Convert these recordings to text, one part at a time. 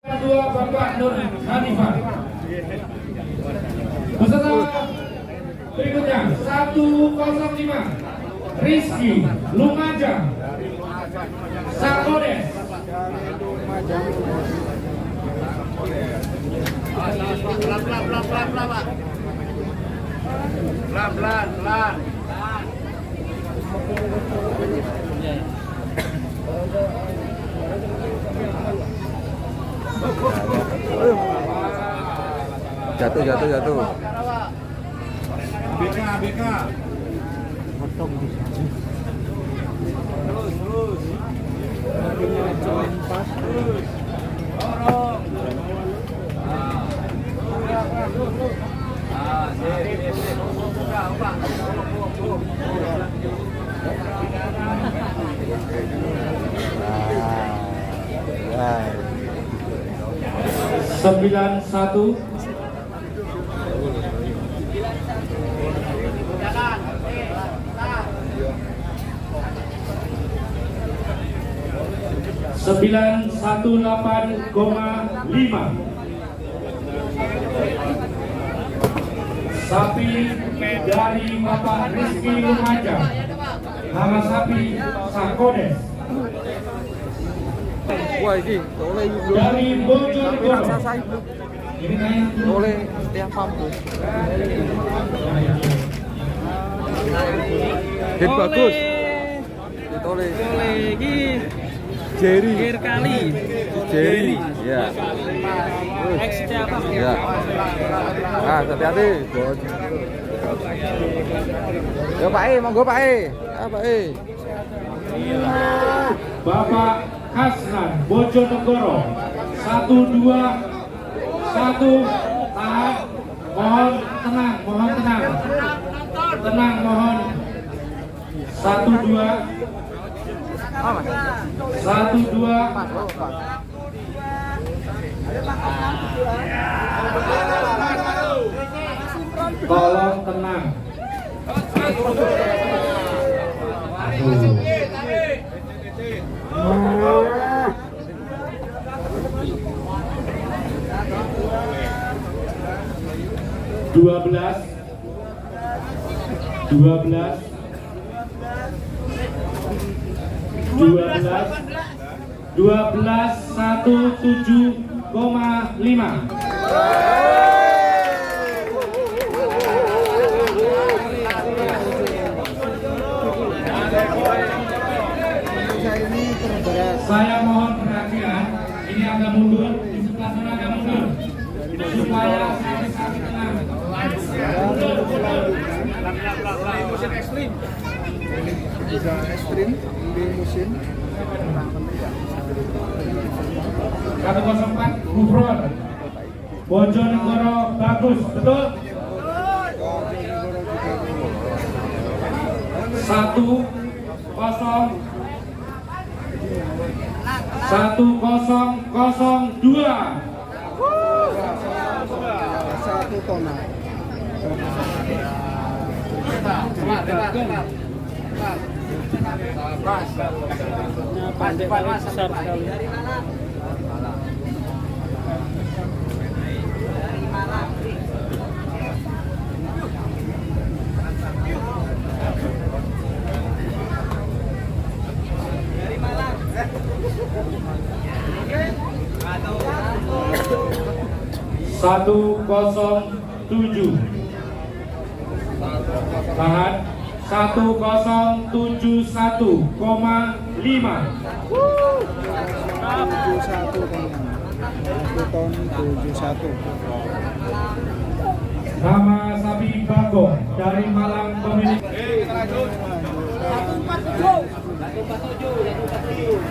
Kedua Bapak Nur Hanifah. Peserta berikutnya 105 Rizky Lumajang Sakodes. Pelan. Jatuh. BK. Potong di sini. Sembilan satu. Sembilan 108,5 sapi dari Bapak Rizky Lumajang nama sapi Sakodes. Wah ini oleh Dari Bojonegoro ini kayak oleh setiap mampu. Hit bagus. Itu oleh Jerry kali. ya. X siapa? Ya. Nah, hati-hati. Yo Pak E, monggo Pak E. Pak E. Bapak Hasnan Bojonegoro 121 tahan, mohon tenang mohon 12 tolong tenang. Dua belas 17,5. Saya mohon perhatian, ini agak mundur, di sebelah sana agak mundur, supaya sapi-sapi tenang. Mundur. Musim ekstrim. Bisa ekstrim di musim. 104 Gufron Bojonegoro bagus, betul? 1002 Satu tona. Pandai besar sekali. Satu kosong tujuh tahan 1071,5 71. nama sapi Bagong dari Malang pemilik. Kita lanjut. 147.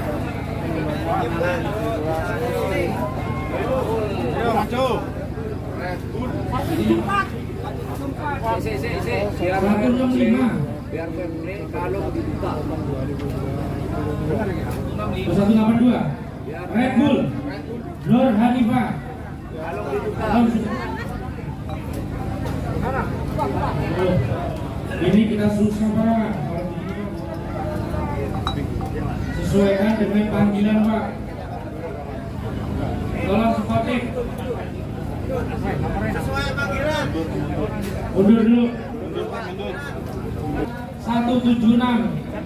Ayo maju. Biar 165 kalau dibuka 182 Red Bull Nur Hanifah. Ini kita susah Pak, sesuaikan dengan panggilan Pak. Tolong Patrick. Mundur dulu. 176,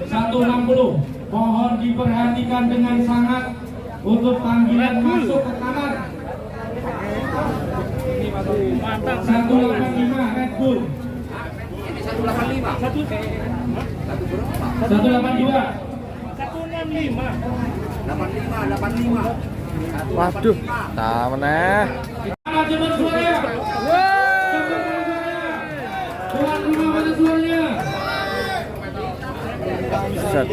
160. Mohon diperhatikan dengan sangat untuk panggilan masuk ke kamar. 185 Red Bull. 182. 85. Waduh, tak meneh. Mana jemput suaranya? Tuan rumah mana suaranya? Set.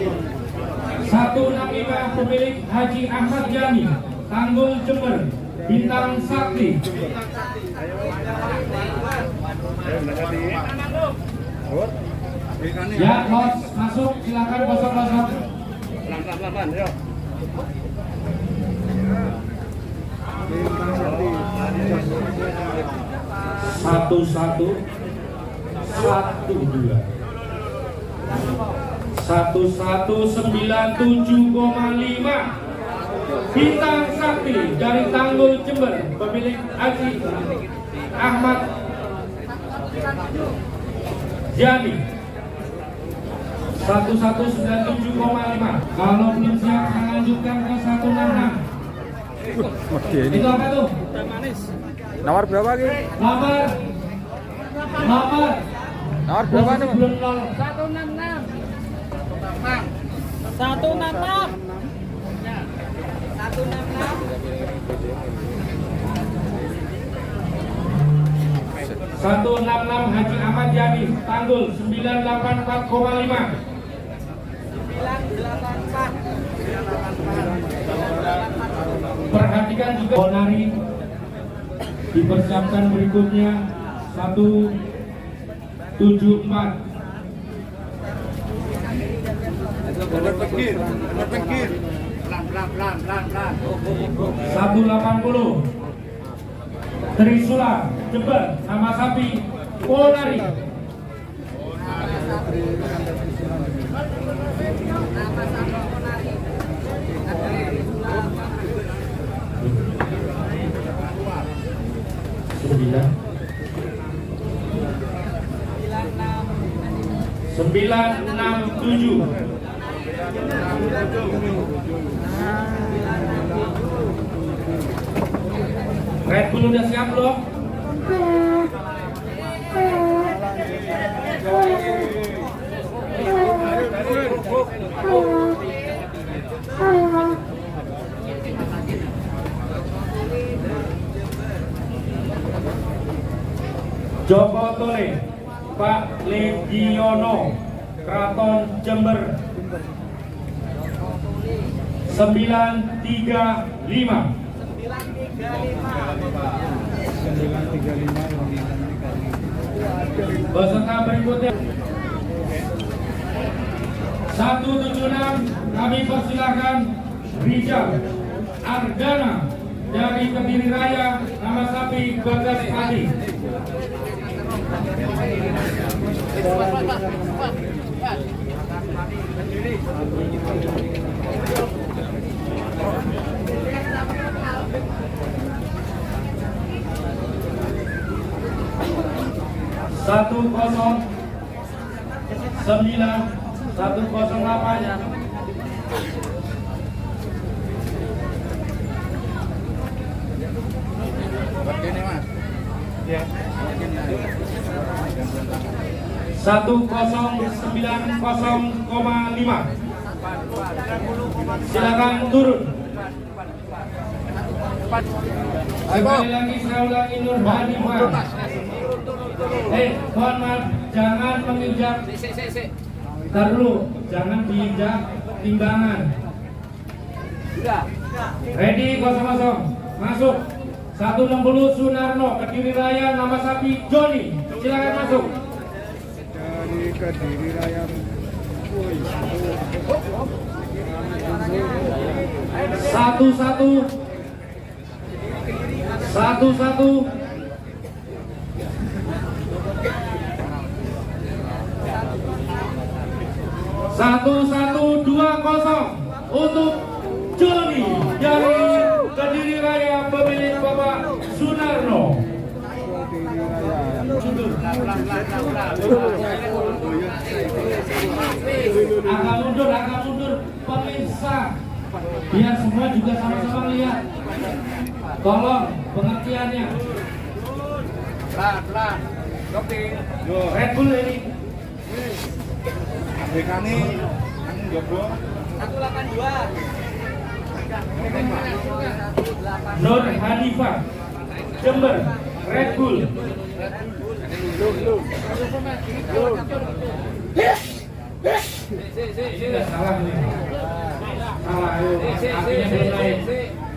165 pemilik Haji Ahmad Yani, Tanggul Jember, Bintang Sakti. Ya, bos, masuk, silakan kosong-kosong. Pelan-pelan, yuk. Satu, 1197,5 Bintang Sakti dari Tanggul Jember, pemilik Haji Ahmad Yani. 1197,5. Kalau belum siap saya lanjutkan ke 166. Oke, ini. Itu apa tuh? Nomor berapa lagi? Nomor Nomor berapa nih, Mas? belum nol. 166. 166. 166 Haji Ahmad Yani, Tanggul 984,5. Perhatikan juga Bonari dipersiapkan berikutnya 174. Pinggir. Pelan. 180 Trisula Jember, nama sapi Bonari. 967. Red Bull udah siap loh. Joko Tole, Pak Legiono, Kraton Jember 935. Peserta berikutnya 176, kami persilakan Rijal Argana dari Kediri Raya, nama sapi Bagas Adi. Satu kosong 9 108. Begini, Mas. Ya. 1090,5. Silakan turun. Sekali lagi saya ulangi, Nur Hanifah. Mohon maaf, jangan menginjak. Ntar dulu, jangan diinjak timbangan. Ready, 00. Masuk. 160 Sunarno, Kediri Raya, nama sapi Joni. Silakan masuk. Dari Kediri Raya. Satu. 1120 untuk Joni dari Kediri Raya, pemilik Bapak Sunarno. Agak mundur pemirsa. Biar semua juga sama-sama lihat. Tolong pengertiannya. Pelan. Red Bull ini. Bekane anu jogo 182. Nur Hanifah, Jember, Red Bull. Ini nggak salah nih. Salah, ayo. Artinya belum naik.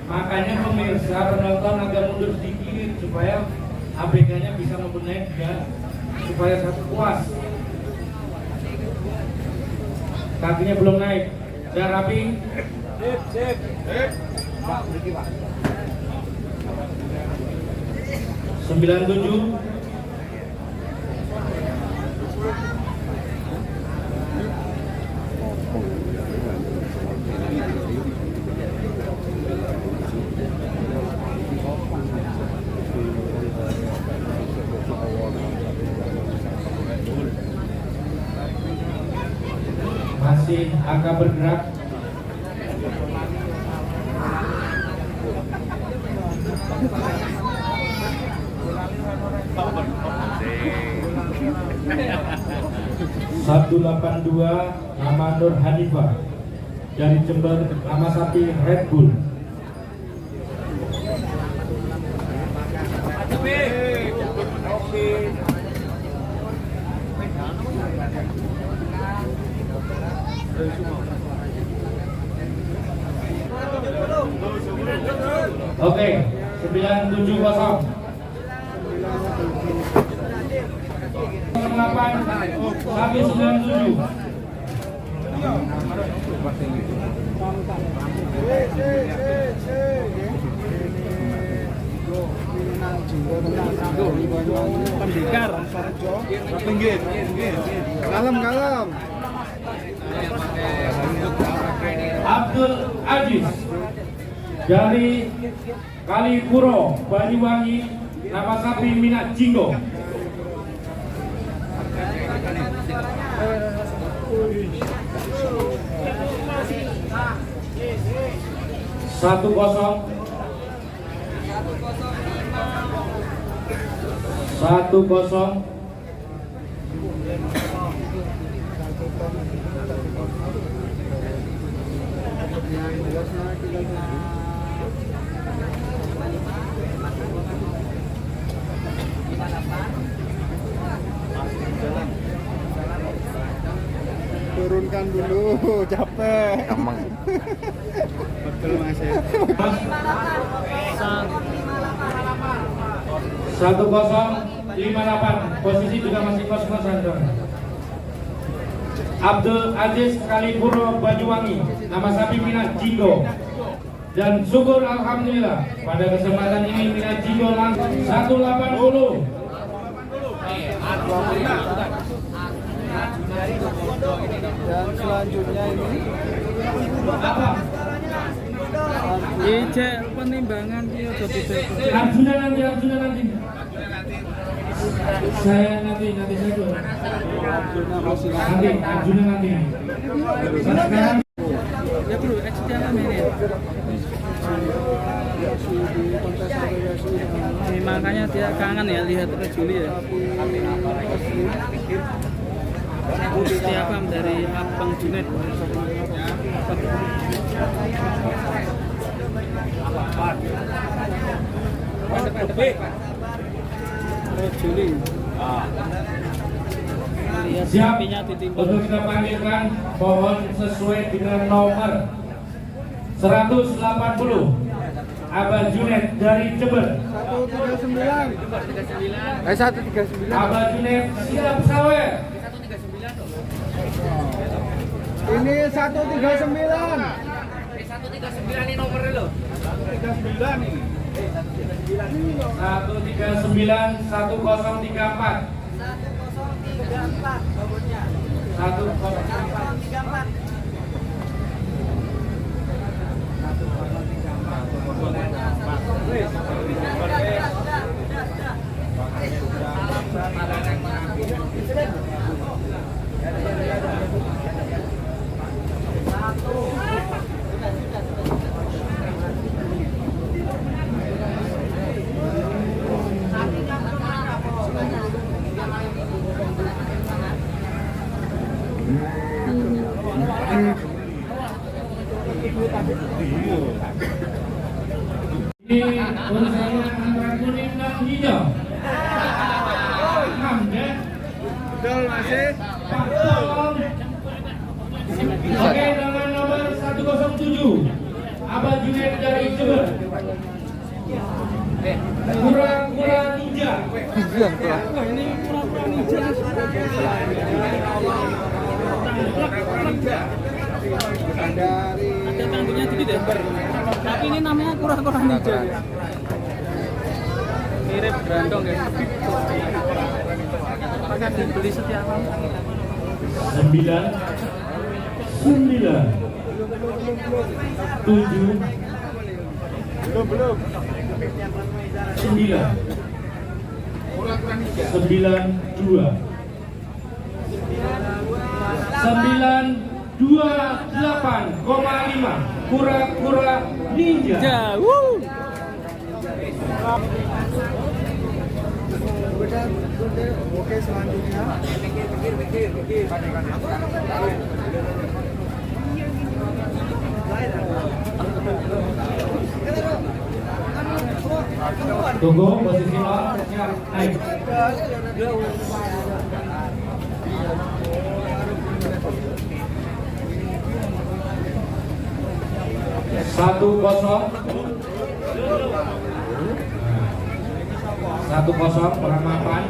Makanya pemirsa penonton agak mundur sedikit supaya ABK-nya bisa membenahi dan supaya satu puas. Kakinya belum naik. Udah rapi. Sip. Pak, beriki Pak. 97. Masih angka bergerak. Satu 82 nama Nur Hanifah dari Jember, nama sapi Red Bull. Oke, 970. 8 sampai 97. Pendekar pinggir. Kalem. Abdul Aziz dari Kalipuro, Banyuwangi, nama sapi Minat Jinggo. Satu kosong. Turunkan dulu, capek. Emang. Betul Mas ya. 1058. Posisi juga masih kos-kosan dong. Abdul Aziz Kalipuro Banyuwangi, nama sapi Minat Jinggo. Dan syukur alhamdulillah pada kesempatan ini Minat Jinggo langsung 180. Dan selanjutnya ini Ijek penimbangan dia jadi Arjuna nanti. Saya nanti saya dulu. Arjuna nanti. Sekarang ya bro, eksternal ini. Ini makanya dia kangen ya lihat Juli ya. Setiapam dari Abang Junet. Juli. siap untuk kita panggilkan pohon sesuai dengan nomor 180 Abah Junet dari Jember. 139. 139. Abah Junet siap sawer. Ini 139. 139 ini nomornya loh. 139 ini. 139 1034. 1034. persaingan antara kuning dan hijau. Paham ya? Betul masih. Paham. Oke, dengan nomor 107 Abah Junaid dari Jember. Kura-kura ninja. Ini pura-pura ninja. Dari Ada tanggungnya dikit ya. Tapi ini namanya kura-kura ninja. Mirip berandong ya. Apakah dibeli setiap malam? 928,5 kura-kura ninja. Jauh. Oke, selanjutnya Tunggu posisi nol. Naik. Satu kosong pengamatan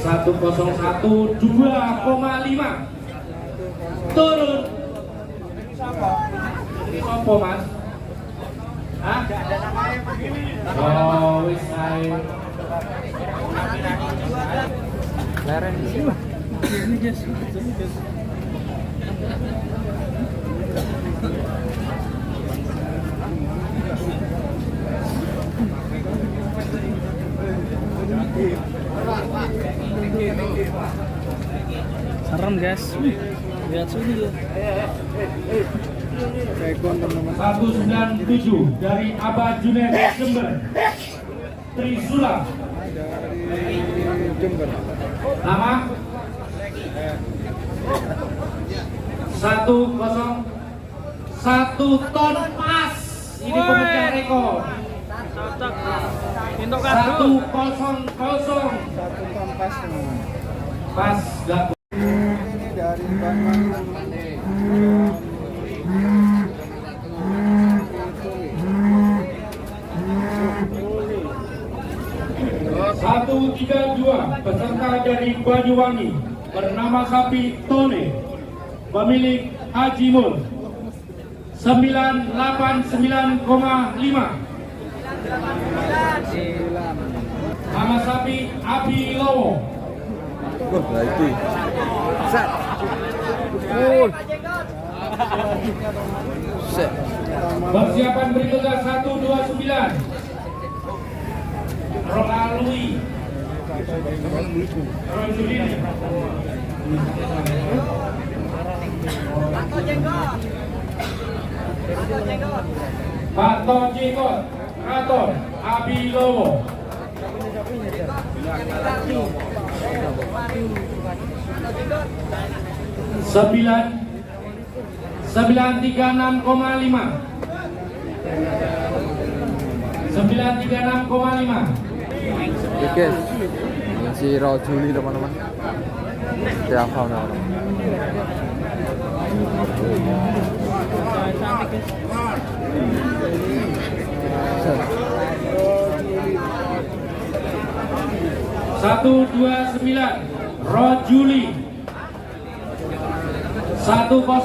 101 2,5 turun. Ini sopo mas? Hah? Oh wis ae. Leren di sini. Ini guys. Ini guys. Serem guys. Lihat sini ya. Rekon teman-teman. 197 dari Abah Junaid Jember. Trisula. Dari Jember. Nama 1 ton pas. Ini pemecah rekor. Cocok. Pintu kado. 100 Satu ton pas teman-teman. pas gak. Ini dari Banyuwangi. 132 peserta dari Banyuwangi bernama sapi Tone, pemilik Haji Mul 989,5. Nama sapi Abi Lowo. Wah, lagi. Set. Set. Persiapan berikutnya 129 Rokalui Rojulini. Pak Tojekot Raton Abi Lowo. 936,5. 936,5. Oke guys, si Rojuli teman-teman. Dia hafal nih orang. Cantik guys. Set. 129 Rojuli 105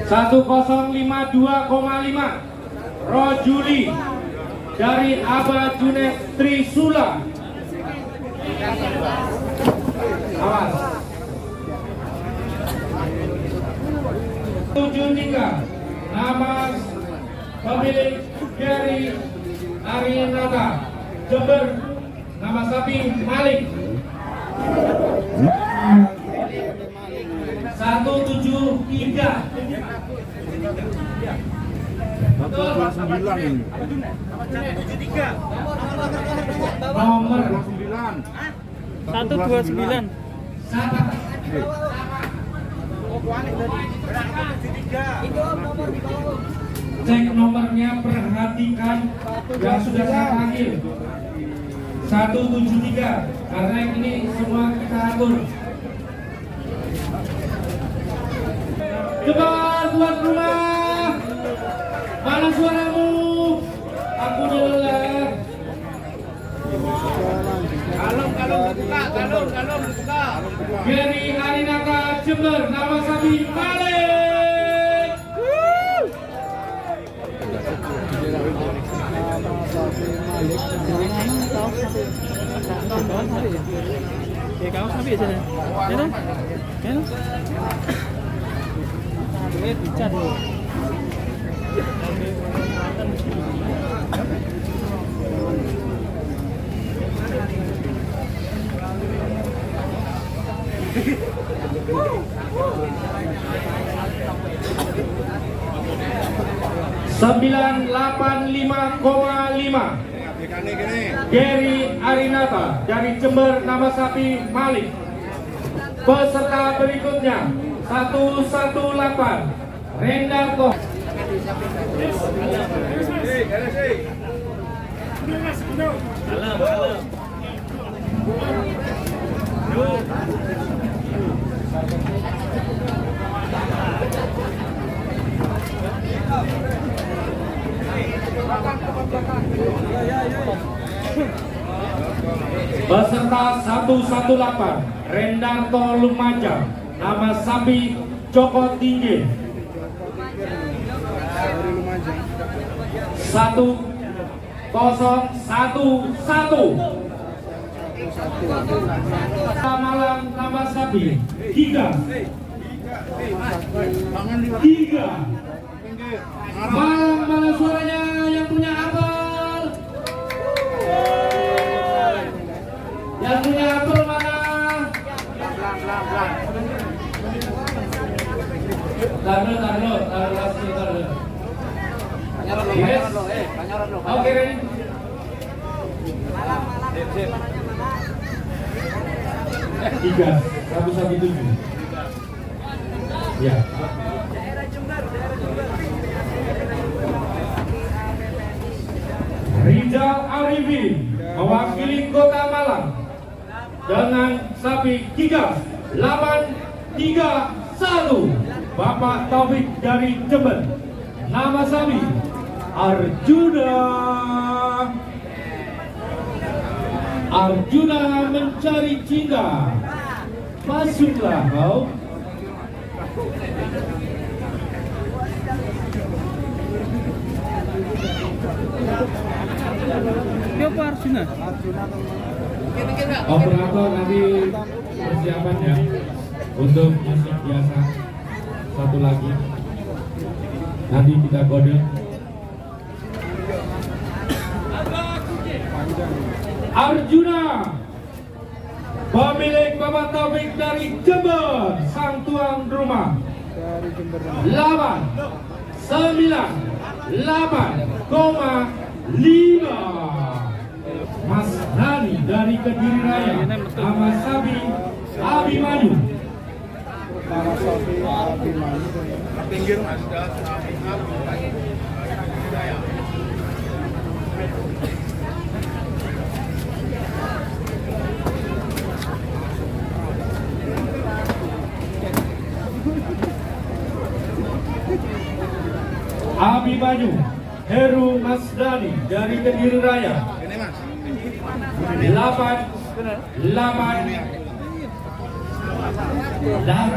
1052,5 Rojuli dari Abah Junaid Trisula. Awas. 73 nama pemilik dari Arinata Jember, nama sapi Malik. 173 nomor 129. Cek nomornya, perhatikan yang sudah saya panggil 173 karena ini semua kita atur. Cepat tuan rumah, mana suaramu? Aku dengar. Kalung buka. Geri Arinata Jember, nama Sabi Malik. Kaos sapi aja. Ya, ya. Duit dicat. Sembilan 85,5 Geri Arinata dari Jember, nama sapi Malik. Peserta berikutnya 118 Rendarto. Peserta 118 Rendarto Lumajang, nama sapi Joko Tinggi. 1011 Malang, nama sapi Giga. Malang, mana suaranya yang punya apel? Yang punya apel mana? Taruh. Yes. Oke, ready? Tiga, 117. Ya. Rizal Arifin mewakili Kota Malang dengan sapi Giga 831. Bapak Taufik dari Jember, nama sapi Arjuna. Arjuna mencari cinta. Masuklah kau. Siapa Arjuna? Operator nanti persiapan ya untuk musik biasa. Satu lagi nanti kita kode. Arjuna pemilik Bapak Taufik dari Jember, sang tuan rumah 898,5 Mas Rani dari Kediri Raya, nama sapi Abimanyu. Pinggir Mas. Abimanyu Heru Masdani dari Kediri Raya. Ini Mas. 88 dan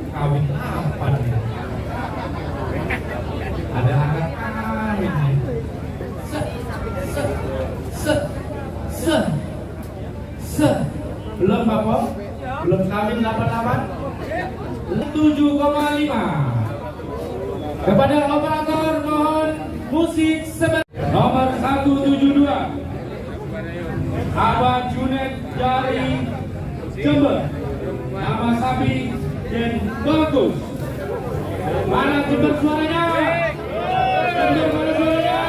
kawin 8. Ada anak kawin. Belum Bapak? Belum kawin 88? 7,5. Kepada operator mohon musik nomor 172 Abah Junet dari Jember, nama sapi Den Bagus. Mana Jember suaranya? Jember mana suaranya?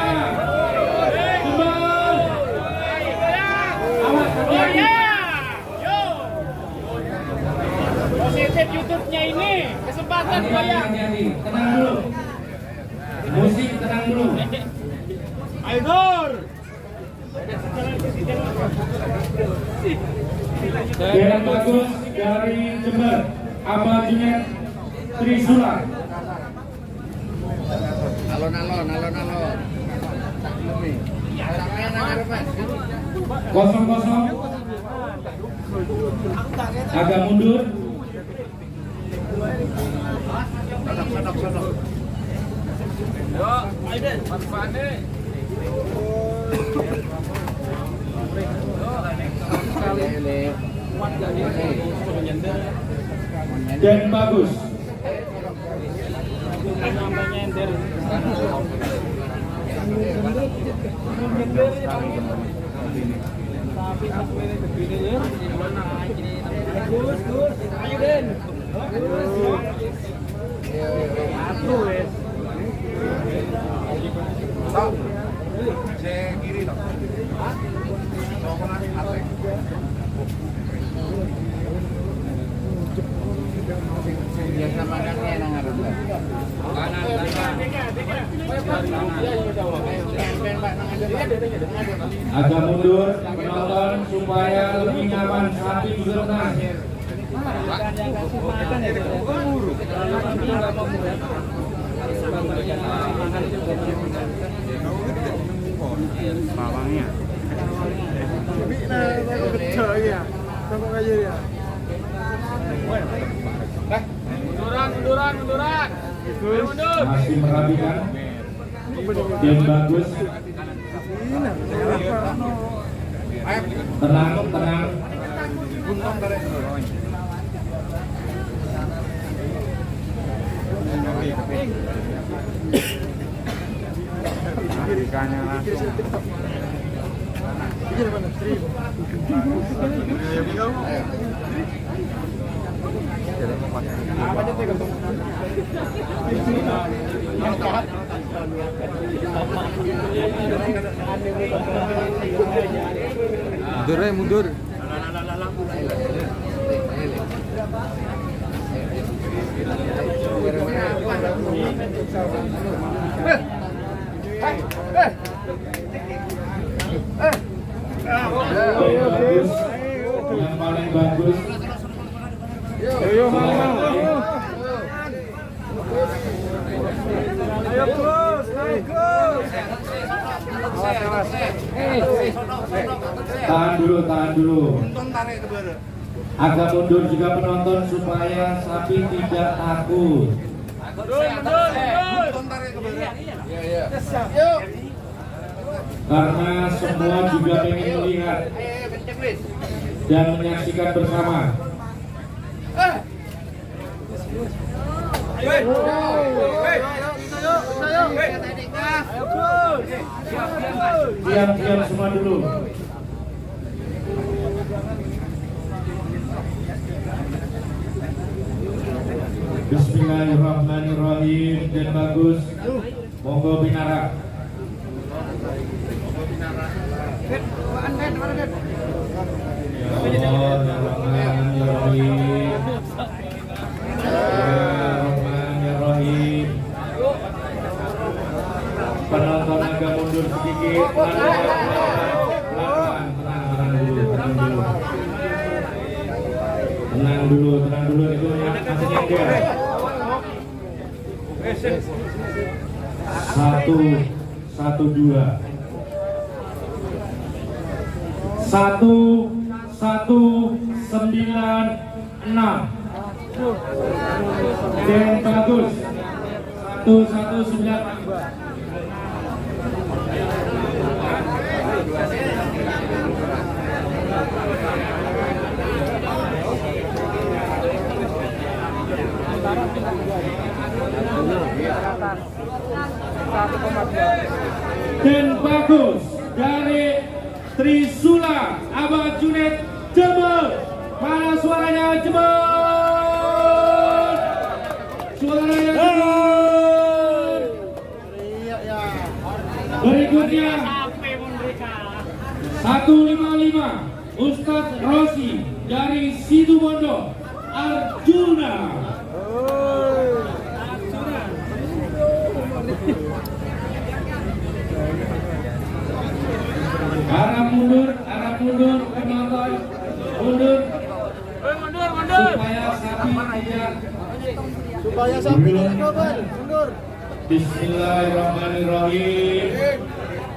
Jember. Awas, YouTube-nya ini kesempatan bayar. Tenang dulu. Musik tenang dulu. Ayo Nur. Yang bagus dari Jember, Abah Junet Trisula. Alon-alon. 0-0. Agak mundur. Dan bagus. Ayo Den. Agak mundur penonton supaya lebih nyaman sapi juga tenang. Bawangnya. Munduran. Ayo mundur. Masih merapikan. Dan bagus. Tenang. Mundur. Bagus. Yang paling bagus. Tahan dulu. Agak mundur juga penonton supaya sapi tidak takut. Karena semua juga ingin melihat dan menyaksikan bersama. Diam semua dulu. Bismillahirrahmanirrahim. Dan bagus. Monggo binara. Bismillahirrahmanirrahim. Penonton agak mundur sedikit. Pelan-pelan. Tenang dulu. Itu yang masih nyender. 1196. Dan bagus 1196. Dan bagus dari Trisula Abah Junet Jember. Mana suaranya Jember? Suaranya Jember. Berikutnya 155 Ustadz Rosi dari Situbondo. Arjuna. Arah mundur penonton, mundur supaya sapi tidak mundur. Bismillahirrahmanirrahim.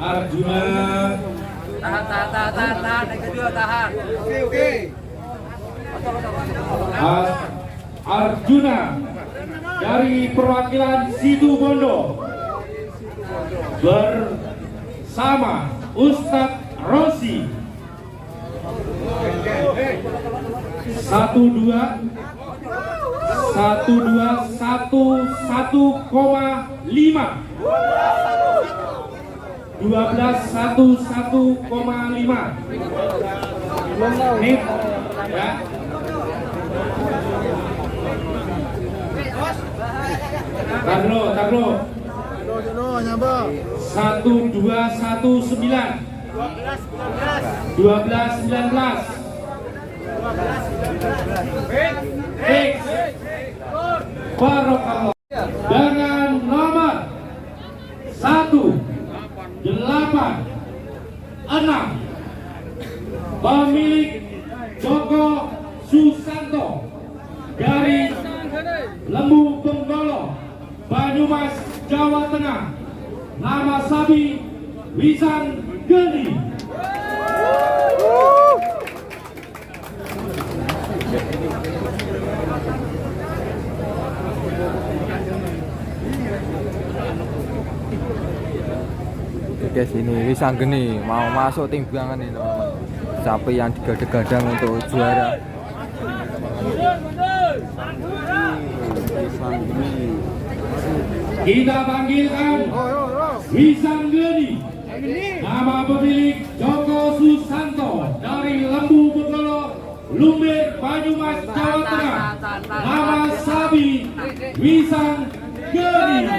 Arjuna. Tahan, yang kedua tahan. Oke. Arjuna dari perwakilan Situbondo bersama Ustadz Rosi 1-2-1-1,5 12-1-1,5 menit ya. Tarlo 1-2-1-9 12-19 Fix Barokallah dengan nomor 1-8-6 pemilik Joko Susanto dari Lembu Benggolo, Banyumas, Jawa Tengah. Nama sapi Wisang Geni. Guys, ini Wisang Geni mau masuk timbangan ini teman-teman. Sapi yang digadang-gadang untuk juara. Kita panggilkan Wisang Geni, nama pemilik Joko Susanto dari Lembu Benggolo, Lumbir, Banyumas, Jawa Tengah. Nama sapi Wisang Geni.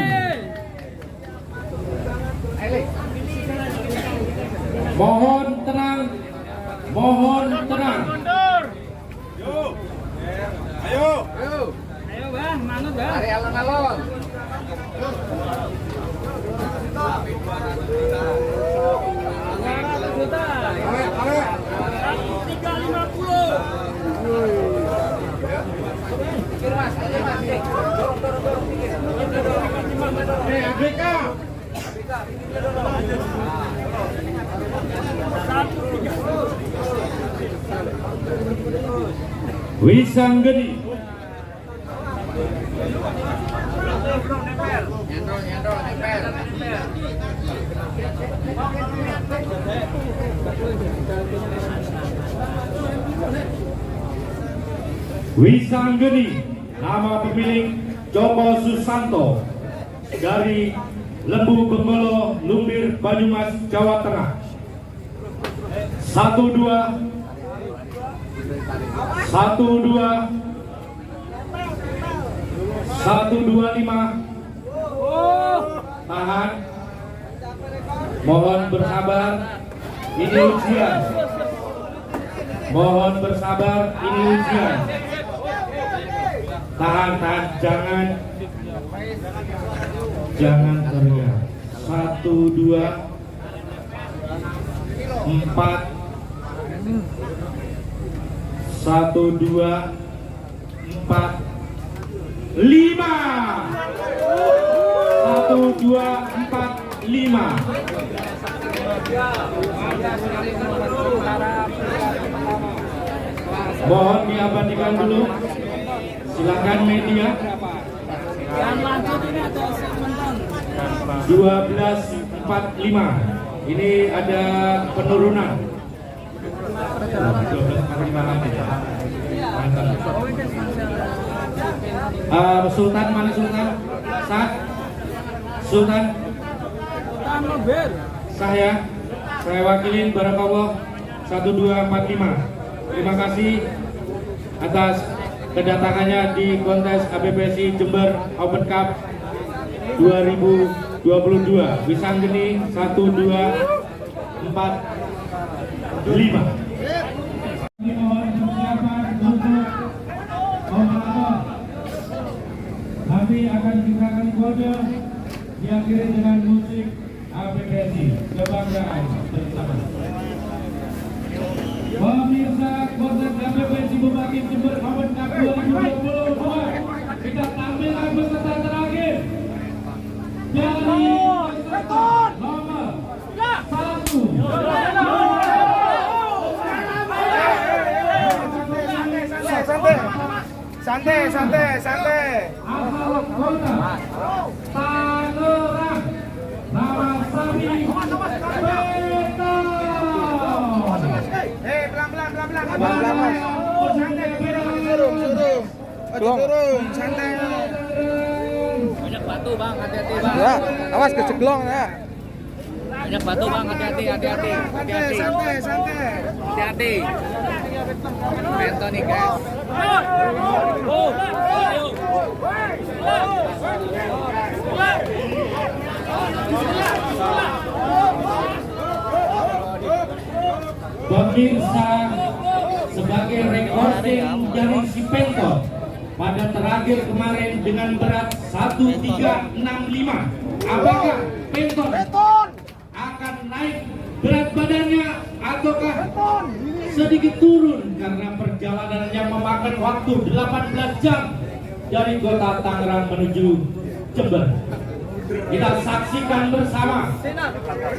Mohon tenang. Ayo. Ayo bang, manut bang. Mari alon-alon. Wisang Geni. Wisang Geni, nama pemilik Joko Susanto dari Lembu Benggolo, Lumbir, Banyumas, Jawa Tengah. 1-2 1-2-5 tahan, mohon bersabar, ini ujian. Mohon bersabar, ini ujian. Tahan, jangan teriak. 1-2-4 Mohon diabadikan dulu. Silakan media. Yang lanjut ini ada sementan. 12.45. Ini ada penurunan. Sultan mana Sultan? Sultan Lumbir. saya wakilin Barakallah 1245. Terima kasih atas kedatangannya di kontes ABPSI Jember Open Cup 2022. Wisang Geni 1-2-4-5. Mohon persiapan untuk Nanti akan diberikan kode diakhiri dengan musik APPSI kebanggaan bersama. Pemirsa konser APPSI Bupati Jember Open Cup 2022, kita tampilkan peserta terakhir dari nomor 1. Santai. Asal kota Tangerang, nama Sami Turun, santai. Banyak batu bang, hati-hati bang. Ya, awas keceglong ya. Banyak batu bang, hati-hati. Santai. Hati-hati. Benton nih guys. Pemirsa, sebagai recording dari si Penton pada terakhir kemarin dengan berat 1365, apakah Penton akan naik berat badannya ataukah sedikit turun karena perjalanannya memakan waktu 18 jam dari kota Tangerang menuju Jember? Kita saksikan bersama Penton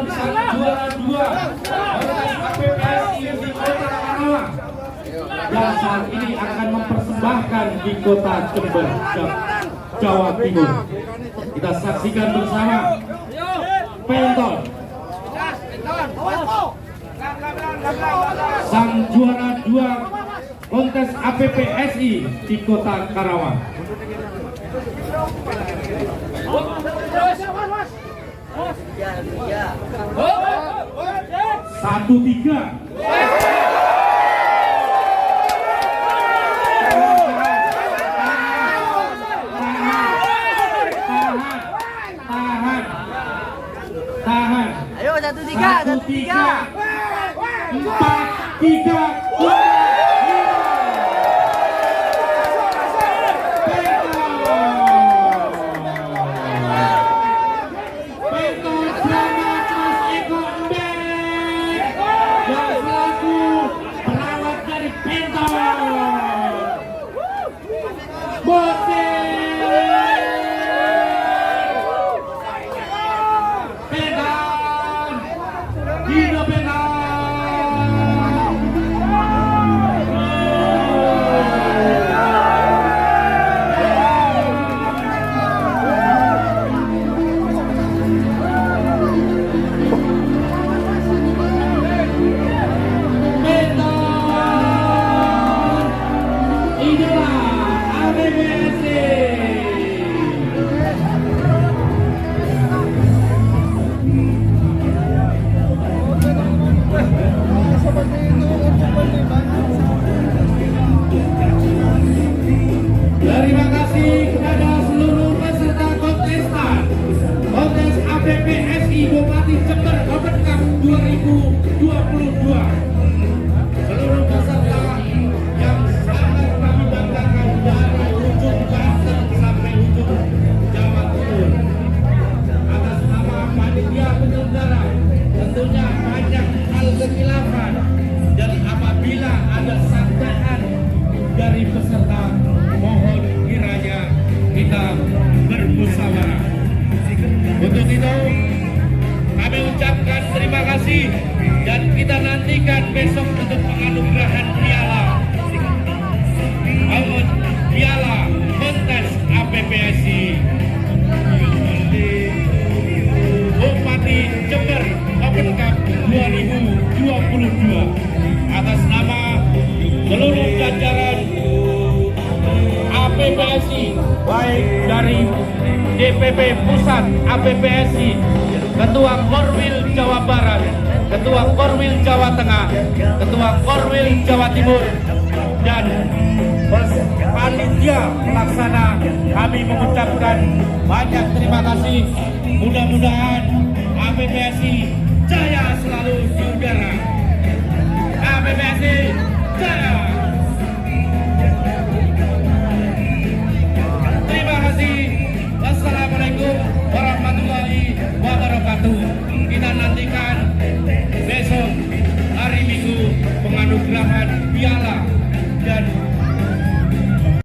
sang juara 2 APPSI di kota Karawang dan saat ini akan mempersembahkan di kota Jember, Jawa Timur. Kita saksikan bersama Penton sang juara 2 kontes APPSI di kota Karawang. Satu tiga. Tahan. Ayo 1-3. 4, 3, 2. Terima kasih kepada seluruh peserta kontestan kontes APPSI Bupati Jember Open Cup 2022. Seluruh peserta yang sangat kami banggakan dari ujung Banten sampai ujung Jawa Timur. Atas nama panitia penyelenggara, tentunya banyak hal kekhilafan dan apabila ada sangkaan dari peserta, mohon kiranya kita bermusyawarah. Untuk itu kami ucapkan terima kasih dan kita nantikan besok untuk penganugerahan piala kontes APPSI Bupati Jember Open Cup 2022 atas nama seluruh jajaran APPSI, baik dari DPP Pusat APPSI, Ketua Korwil Jawa Barat, Ketua Korwil Jawa Tengah, Ketua Korwil Jawa Timur, dan panitia pelaksana, kami mengucapkan banyak terima kasih. Mudah-mudahan APPSI jaya selalu di udara. APPSI jaya. warahmatullahi wabarakatuh. Kita nantikan besok hari Minggu penganugerahan